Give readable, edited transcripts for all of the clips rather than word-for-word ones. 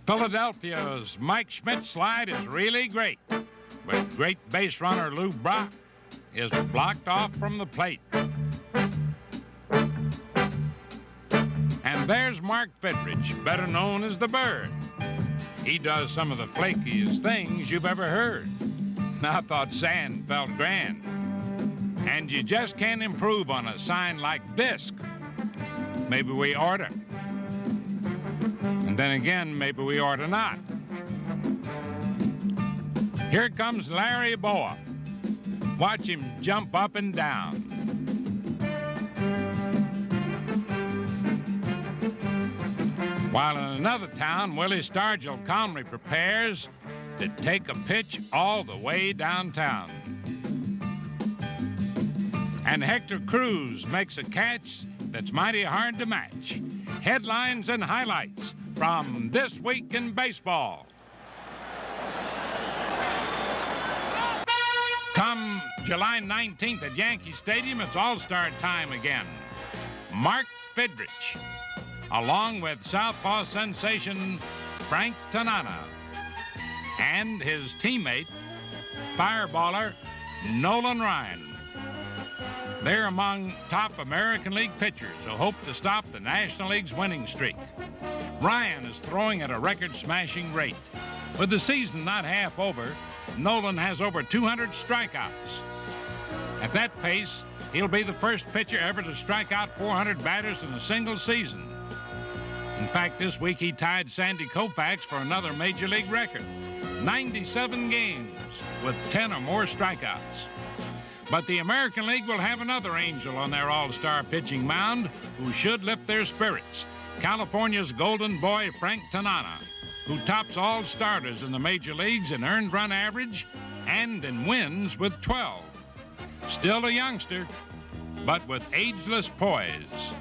Philadelphia's Mike Schmidt's slide is really great, but great base runner Lou Brock is blocked off from the plate. And there's Mark Fidrych, better known as the Bird. He does some of the flakiest things you've ever heard. I thought sand felt grand. And you just can't improve on a sign like this. Maybe we oughta. And then again, maybe we oughta not. Here comes Larry Bowa. Watch him jump up and down. While in another town, Willie Stargell calmly prepares to take a pitch all the way downtown. And Hector Cruz makes a catch that's mighty hard to match. Headlines and highlights from This Week in Baseball. Come July 19th at Yankee Stadium, it's All-Star time again. Mark Fidrych, along with southpaw sensation Frank Tanana, and his teammate, fireballer Nolan Ryan. They're among top American League pitchers who hope to stop the National League's winning streak. Ryan is throwing at a record-smashing rate. With the season not half over, Nolan has over 200 strikeouts. At that pace, he'll be the first pitcher ever to strike out 400 batters in a single season. In fact, this week he tied Sandy Koufax for another Major League record, 97 games with 10 or more strikeouts. But the American League will have another angel on their all-star pitching mound who should lift their spirits, California's golden boy Frank Tanana, who tops all starters in the major leagues in earned run average and in wins with 12. Still a youngster, but with ageless poise.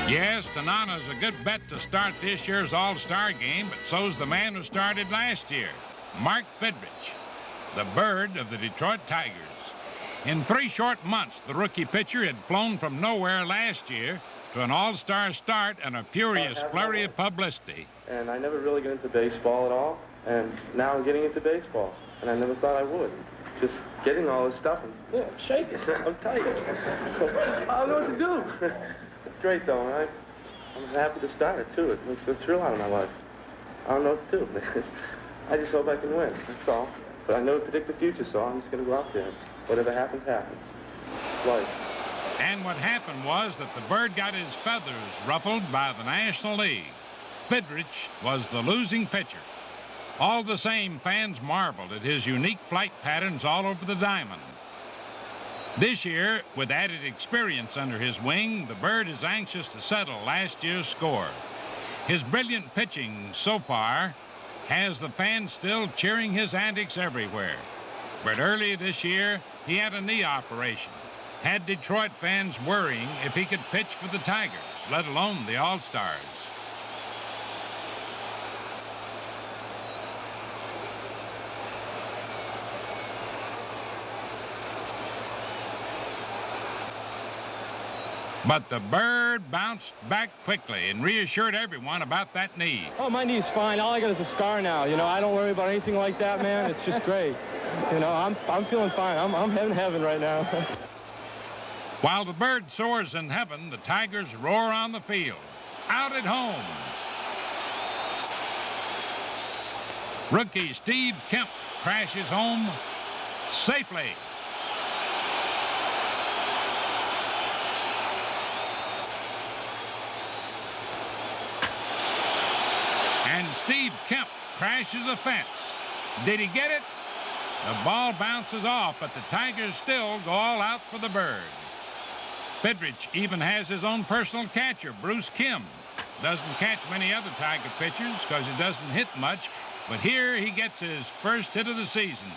Yes, Tanana's a good bet to start this year's All-Star game, but so's the man who started last year, Mark Fidrych, the Bird of the Detroit Tigers. In 3 short months, the rookie pitcher had flown from nowhere last year to an All-Star start and a furious flurry of publicity. And I never really got into baseball at all, and now I'm getting into baseball, and I never thought I would. Just getting all this stuff, and yeah, I'm shaking, I'm tight. I don't know what to do. It's great, though, and I'm happy to start it, too. It makes a thrill out of my life. I don't know what to do. I just hope I can win, that's all. But I never predict the future, so I'm just going to go out there. Whatever happens, happens. It's life. And what happened was that the Bird got his feathers ruffled by the National League. Fidrych was the losing pitcher. All the same, fans marveled at his unique flight patterns all over the diamond. This year, with added experience under his wing, the Bird is anxious to settle last year's score. His brilliant pitching so far has the fans still cheering his antics everywhere. But early this year, he had a knee operation, had Detroit fans worrying if he could pitch for the Tigers, let alone the All-Stars. But the Bird bounced back quickly and reassured everyone about that knee. Oh, my knee's fine. All I got is a scar now. You know, I don't worry about anything like that, man. It's just great. You know, I'm feeling fine. I'm in heaven right now. While the Bird soars in heaven, the Tigers roar on the field. Out at home. Rookie Steve Kemp crashes home safely. And Steve Kemp crashes a fence. Did he get it? The ball bounces off, but the Tigers still go all out for the Bird. Fidrych even has his own personal catcher, Bruce Kim. Doesn't catch many other Tiger pitchers because he doesn't hit much, but here he gets his first hit of the season.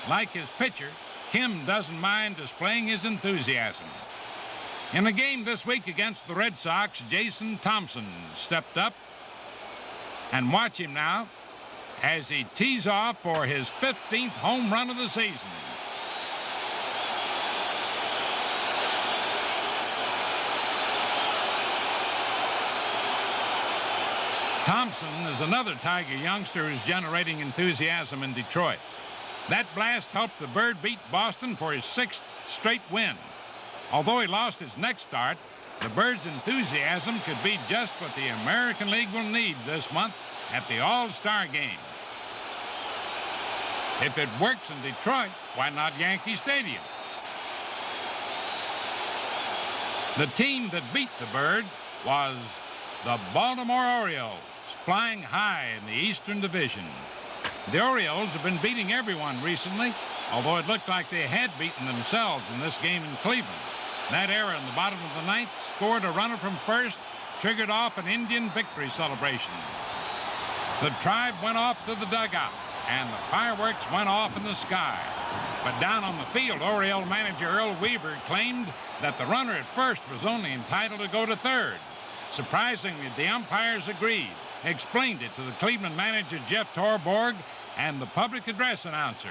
Like his pitcher, Kim doesn't mind displaying his enthusiasm. In a game this week against the Red Sox, Jason Thompson stepped up. And watch him now as he tees off for his 15th home run of the season. Thompson is another Tiger youngster who's generating enthusiasm in Detroit. That blast helped the Bird beat Boston for his 6th straight win. Although he lost his next start, the Bird's enthusiasm could be just what the American League will need this month at the All-Star game. If it works in Detroit, why not Yankee Stadium? The team that beat the Bird was the Baltimore Orioles, flying high in the Eastern Division. The Orioles have been beating everyone recently, although it looked like they had beaten themselves in this game in Cleveland. That error in the bottom of the ninth scored a runner from first, triggered off an Indian victory celebration. The tribe went off to the dugout, and the fireworks went off in the sky. But down on the field, Oriole manager Earl Weaver claimed that the runner at first was only entitled to go to third. Surprisingly, the umpires agreed, explained it to the Cleveland manager Jeff Torborg and the public address announcer.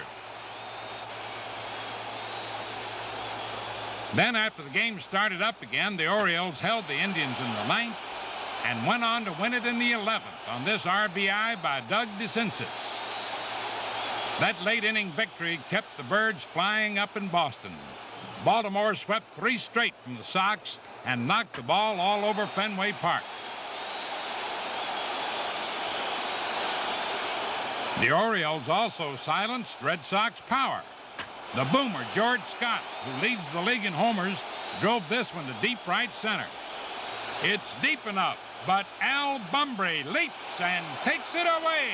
Then, after the game started up again, the Orioles held the Indians in the ninth and went on to win it in the 11th on this RBI by Doug DeCinces. That late inning victory kept the Birds flying up in Boston. Baltimore swept 3 straight from the Sox and knocked the ball all over Fenway Park. The Orioles also silenced Red Sox power. The boomer, George Scott, who leads the league in homers, drove this one to deep right center. It's deep enough, but Al Bumbry leaps and takes it away.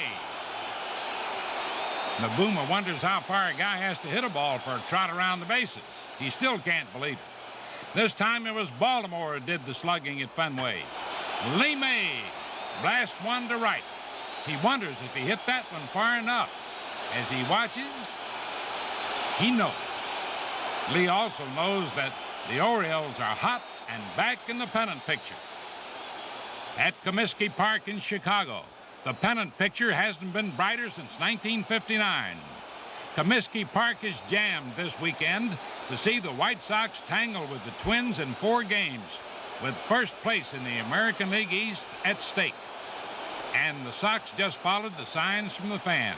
The boomer wonders how far a guy has to hit a ball for a trot around the bases. He still can't believe it. This time it was Baltimore who did the slugging at Fenway. Lee May blasts one to right. He wonders if he hit that one far enough. As he watches, he knows. Lee also knows that the Orioles are hot and back in the pennant picture. At Comiskey Park in Chicago, the pennant picture hasn't been brighter since 1959. Comiskey Park is jammed this weekend to see the White Sox tangle with the Twins in 4 games, with first place in the American League East at stake. And the Sox just followed the signs from the fans.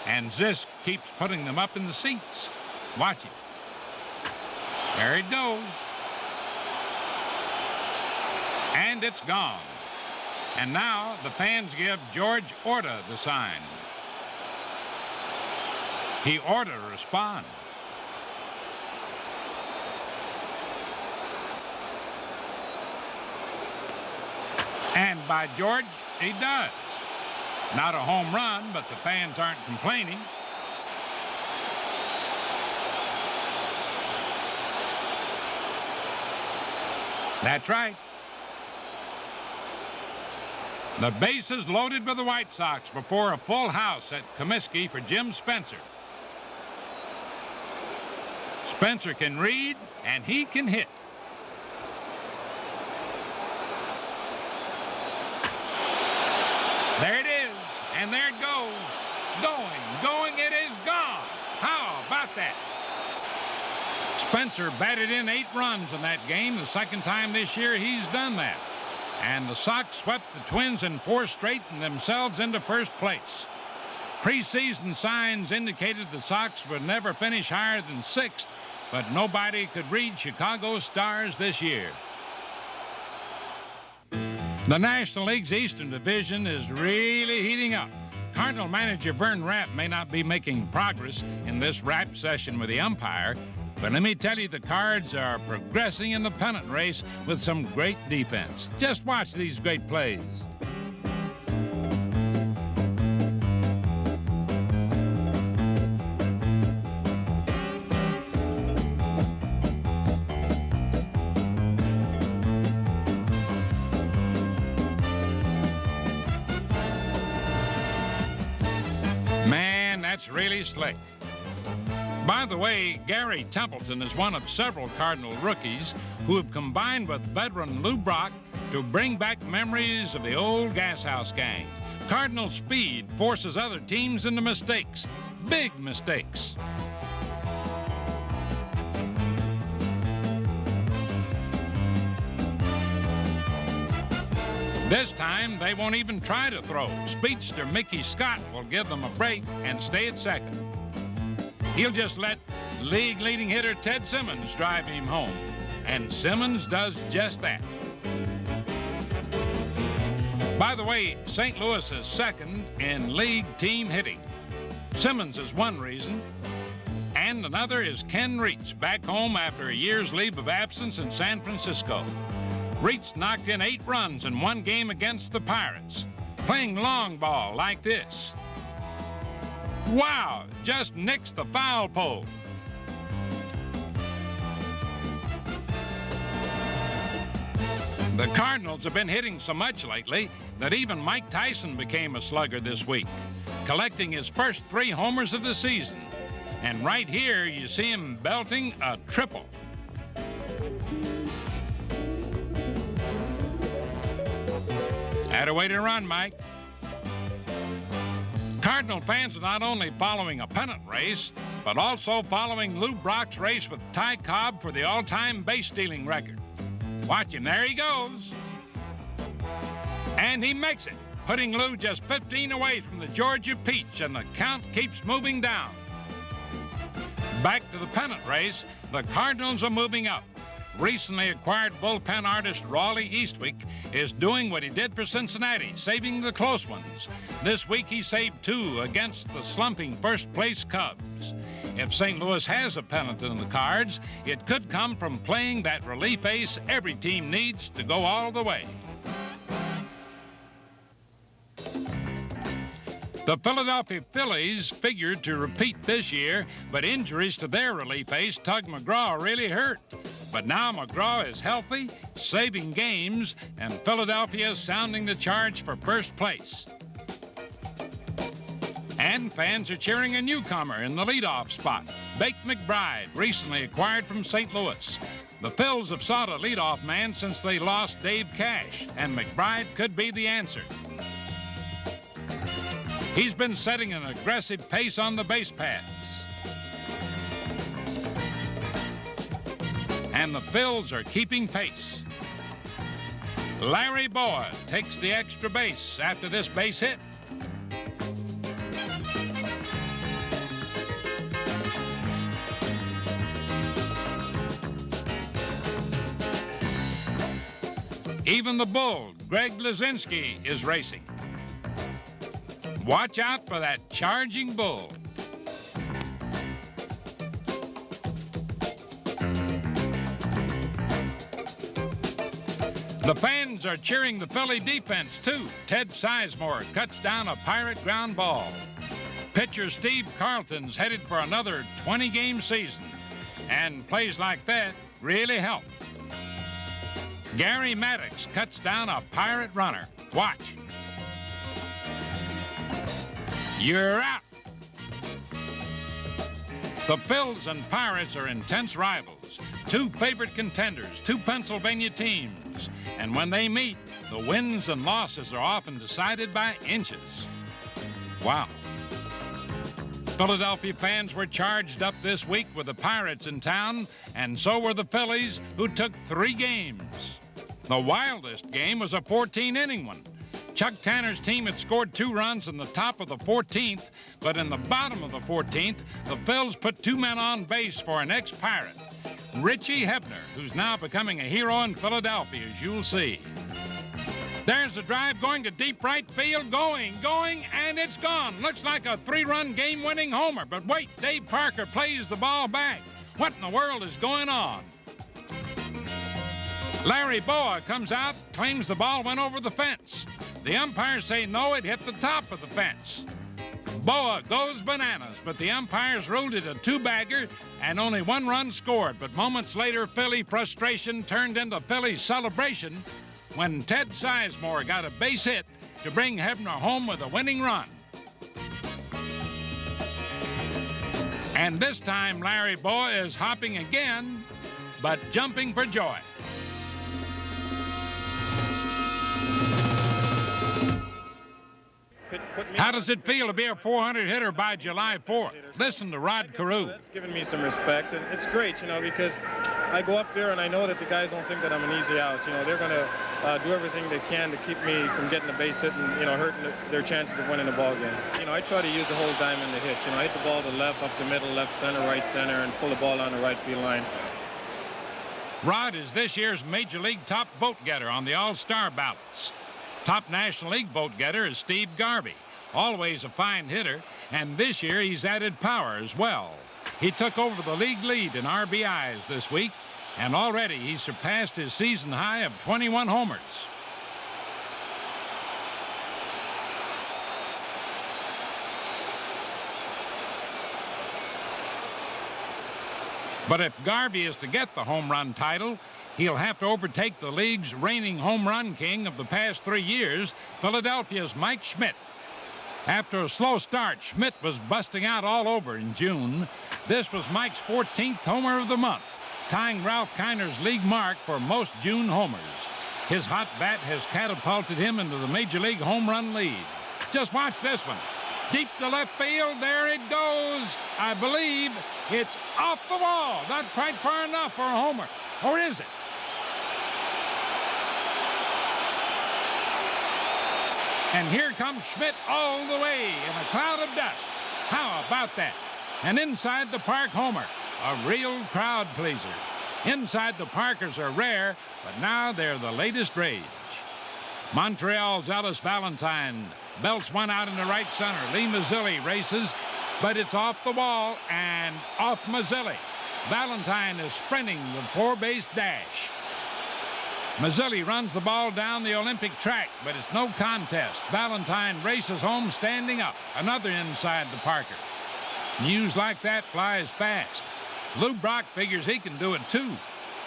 And Zisk keeps putting them up in the seats. Watch it. There it goes. And it's gone. And now the fans give George Orta the sign. He ought to respond. And by George, he does. Not a home run, but the fans aren't complaining. That's right. The bases loaded with the White Sox before a full house at Comiskey for Jim Spencer. Spencer can read, and he can hit. There it is, and there it goes. Going, it is gone. How about that? Spencer batted in 8 runs in that game, the second time this year he's done that. And the Sox swept the Twins in 4 straight and themselves into first place. Preseason signs indicated the Sox would never finish higher than 6th, but nobody could read Chicago's stars this year. The National League's Eastern Division is really heating up. Cardinal manager Vern Rapp may not be making progress in this rap session with the umpire, but let me tell you, the Cards are progressing in the pennant race with some great defense. Just watch these great plays. Man, that's really slick. By the way, Gary Templeton is one of several Cardinal rookies who have combined with veteran Lou Brock to bring back memories of the old Gas House gang. Cardinal speed forces other teams into mistakes, big mistakes. This time, they won't even try to throw. Speedster Mickey Scott will give them a break and stay at second. He'll just let league-leading hitter Ted Simmons drive him home, and Simmons does just that. By the way, St. Louis is second in league team hitting. Simmons is one reason, and another is Ken Reitz, back home after a year's leave of absence in San Francisco. Reitz knocked in 8 runs in one game against the Pirates, playing long ball like this. Wow, just nicks the foul pole. The Cardinals have been hitting so much lately that even Mike Tyson became a slugger this week, collecting his first 3 homers of the season. And right here, you see him belting a triple. Had a way to run, Mike. Cardinal fans are not only following a pennant race, but also following Lou Brock's race with Ty Cobb for the all-time base-stealing record. Watch him, there he goes. And he makes it, putting Lou just 15 away from the Georgia Peach, and the count keeps moving down. Back to the pennant race, the Cardinals are moving up. Recently acquired bullpen artist Raleigh Eastwick is doing what he did for Cincinnati, saving the close ones. This week he saved 2 against the slumping first-place Cubs. If St. Louis has a pennant in the cards, it could come from playing that relief ace every team needs to go all the way. The Philadelphia Phillies figured to repeat this year, but injuries to their relief ace, Tug McGraw, really hurt. But now McGraw is healthy, saving games, and Philadelphia is sounding the charge for first place. And fans are cheering a newcomer in the leadoff spot, Bake McBride, recently acquired from St. Louis. The Phils have sought a leadoff man since they lost Dave Cash, and McBride could be the answer. He's been setting an aggressive pace on the base paths. And the Phils are keeping pace. Larry Bowa takes the extra base after this base hit. Even the bull, Greg Luzinski, is racing. Watch out for that charging bull. The fans are cheering the Philly defense, too. Ted Sizemore cuts down a Pirate ground ball. Pitcher Steve Carlton's headed for another 20-game season, and plays like that really help. Gary Maddox cuts down a Pirate runner. Watch. You're out. The Phils and Pirates are intense rivals, 2 favorite contenders, 2 Pennsylvania teams. And when they meet, the wins and losses are often decided by inches. Wow. Philadelphia fans were charged up this week with the Pirates in town, and so were the Phillies, who took 3 games. The wildest game was a 14-inning one. Chuck Tanner's team had scored 2 runs in the top of the 14th, but in the bottom of the 14th, the Phils put 2 men on base for an ex-Pirate, Richie Hebner, who's now becoming a hero in Philadelphia, as you'll see. There's the drive going to deep right field, going, and it's gone. Looks like a 3-run game-winning homer, but wait, Dave Parker plays the ball back. What in the world is going on? Larry Bowa comes out, claims the ball went over the fence. The umpires say no, it hit the top of the fence. Bowa goes bananas, but the umpires ruled it a 2-bagger and only 1 run scored. But moments later, Philly frustration turned into Philly celebration when Ted Sizemore got a base hit to bring Hebner home with a winning run. And this time, Larry Bowa is hopping again, but jumping for joy. How does it feel to be a 400 hitter by July 4th? Listen to Rod Carew. That's given me some respect, and it's great, you know, because I go up there and I know that the guys don't think that I'm an easy out. You know, they're going to do everything they can to keep me from getting a base hit and, you know, hurting their chances of winning the ball game. You know, I try to use the whole diamond to hit. You know, I hit the ball to left, up the middle, left center, right center, and pull the ball on the right field line. Rod is this year's Major League top vote getter on the All-Star ballots. Top National League vote getter is Steve Garvey, always a fine hitter, and this year he's added power as well. He took over the league lead in RBIs this week, and already he's surpassed his season high of 21 homers. But if Garvey is to get the home run title, he'll have to overtake the league's reigning home run king of the past 3 years, Philadelphia's Mike Schmidt. After a slow start, Schmidt was busting out all over in June. This was Mike's 14th homer of the month, tying Ralph Kiner's league mark for most June homers. His hot bat has catapulted him into the Major League home run lead. Just watch this one. Deep to left field, there it goes. I believe it's off the wall. Not quite far enough for a homer. Or is it? And here comes Schmidt all the way in a cloud of dust. How about that? An inside the park homer, a real crowd pleaser. Inside the parkers are rare, but now they're the latest rage. Montreal's Ellis Valentine belts one out into right center. Lee Mazzilli races, but it's off the wall and off Mazzilli. Valentine is sprinting the 4-base dash. Mazzilli runs the ball down the Olympic track, but it's no contest. Valentine races home standing up. Another inside the Parker. News like that flies fast. Lou Brock figures he can do it too.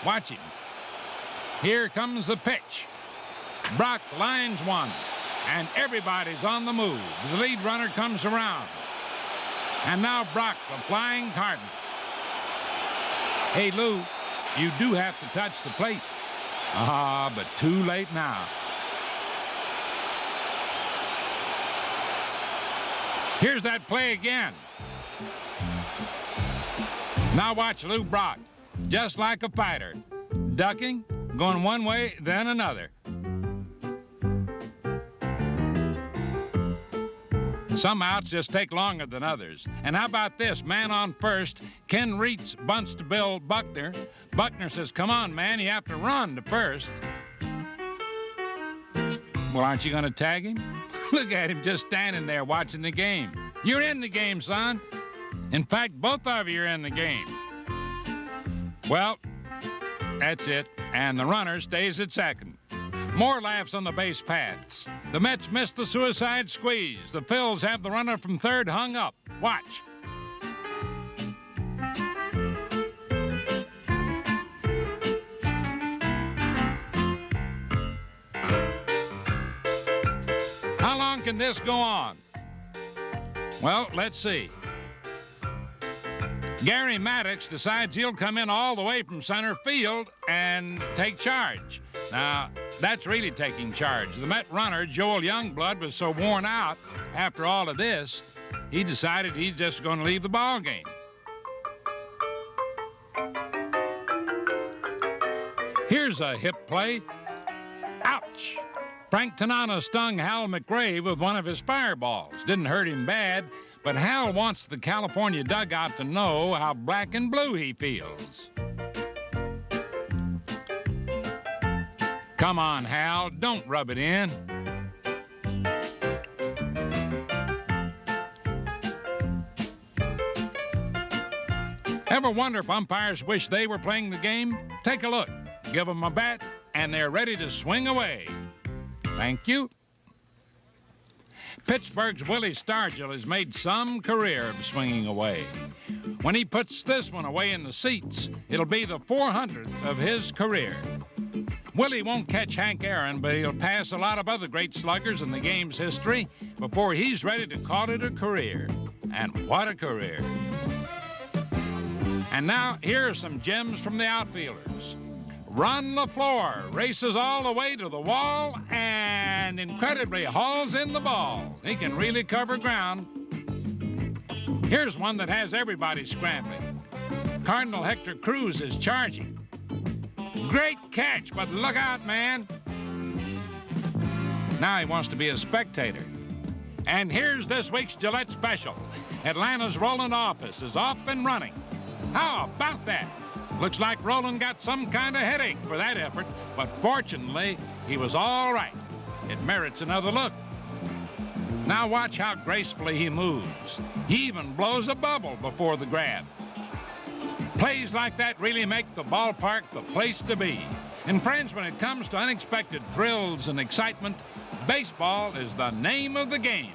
Watch him. Here comes the pitch. Brock lines one, and everybody's on the move. The lead runner comes around. And now Brock, the flying Cardinal. Hey, Lou, you do have to touch the plate. But too late now. Here's that play again. Now watch Lou Brock, just like a fighter. Ducking, going one way, then another. Some outs just take longer than others. And how about this? Man on first. Ken Reitz bunts to Bill Buckner. Buckner says, come on, man, you have to run to first. Well, aren't you going to tag him? Look at him just standing there watching the game. You're in the game, son. In fact, both of you are in the game. Well, that's it. And the runner stays at second. More laughs on the base paths. The Mets missed the suicide squeeze. The Phils have the runner from third hung up. Watch. How long can this go on? Well, let's see. Gary Maddox decides he'll come in all the way from center field and take charge. Now, that's really taking charge. The Met runner, Joel Youngblood, was so worn out after all of this, he decided he's just going to leave the ball game. Here's a hip play. Ouch! Frank Tanana stung Hal McRae with one of his fireballs. Didn't hurt him bad, but Hal wants the California dugout to know how black and blue he feels. Come on, Hal, don't rub it in. Ever wonder if umpires wish they were playing the game? Take a look. Give them a bat, and they're ready to swing away. Thank you. Pittsburgh's Willie Stargell has made some career of swinging away. When he puts this one away in the seats, it'll be the 400th of his career. Willie won't catch Hank Aaron, but he'll pass a lot of other great sluggers in the game's history before he's ready to call it a career. And what a career. And now, here are some gems from the outfielders. Ron LaFleur races all the way to the wall and incredibly hauls in the ball. He can really cover ground. Here's one that has everybody scrambling. Cardinal Hector Cruz is charging. Great catch, but look out, man. Now he wants to be a spectator. And here's this week's Gillette Special. Atlanta's Roland Office is off and running. How about that? Looks like Roland got some kind of headache for that effort, but fortunately, he was all right. It merits another look. Now watch how gracefully he moves. He even blows a bubble before the grab. Plays like that really make the ballpark the place to be. And friends, when it comes to unexpected thrills and excitement, baseball is the name of the game.